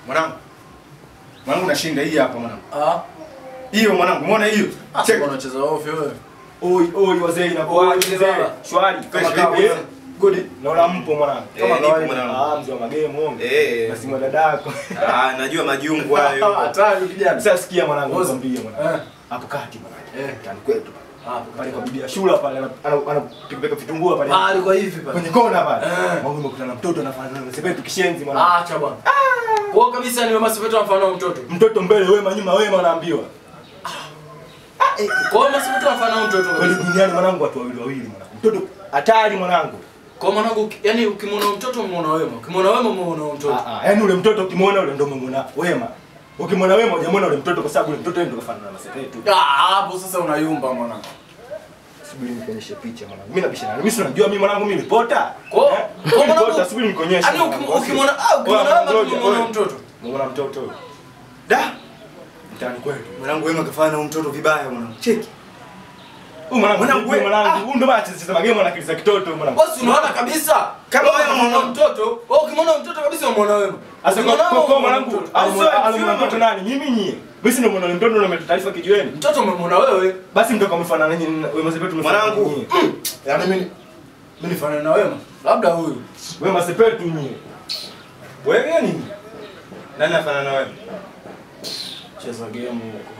Mwanangu. Mwanangu nashinda hii hapa mwanangu. Hiyo mwanangu, umeona hiyo? Check unacheza ovyo wewe. Oi wazee inakuwa mzee. Shwari. Good. Naona mpo mwanangu. Kama kawaida. Mzee wa magame muongo. Basi mwa dadako. Najua majungu hayo. Hatari kijana. Sasa sikia mwanangu, nikwambie mwanangu. Hapo kati mwanangu. Tani kwetu. Pale kwa bibi Ashura pale anapika vitunguu pale. Pale kwa hivi pale. Kwenye kona pale. Mwanangu nimekutana na mtoto anafanana na Sepetu kishenzi mwanangu. Acha bwana. Kwa kabisa ni Wema Sepetu anafanana na mtoto. Mtoto mbele Wema nyuma Wema anaambiwa. Kwa Wema Sepetu anafanana na mtoto. Kweli duniani mwanangu watu wawili mwanangu. Mtoto hatari mwanangu. Kwa mwanangu yani ukimwona mtoto umeona Wema. Ukimwona Wema umeona mtoto. Yaani ule mtoto ukimwona ule ndio umeona Wema. Ukimwona Wema hujamwona ule mtoto kwa sababu ule mtoto ndio kafanana na Sepetu. Hapo sasa unayumba mwanangu. Subiri nikuonyeshe picha mwanangu. Mimi nabishana. Mimi si unajua mimi mwanangu mimi ripota. Kwa mwanangu subiri nikuonyeshe. Yaani ukimwona Wema mtoto. Umeona mtoto. Da. Mtani kwetu. Mwanangu Wema kafanana na mtoto vibaya mwanangu. Cheki. Mwanangu huyu ndo anacheza magemu na akili za kitoto mwanangu. Bosi unaona kabisa kama wewe unaona mtoto, wewe ukimwona mtoto kabisa unaona Wema. Asa kwa mwanangu, alimuona mtoto nani? Mimi nyie. Mimi ndio mwana mtoto ndio umetoa taarifa kijiweni. Mtoto umemwona wewe. Basi mtoto amefanana nyinyi Wema Sepetu mwanangu. Yaani mimi nifanana na Wema. Labda huyu. Wema Sepetu nyie. Wewe nini? Nani afanana na wewe? Cheza game huko.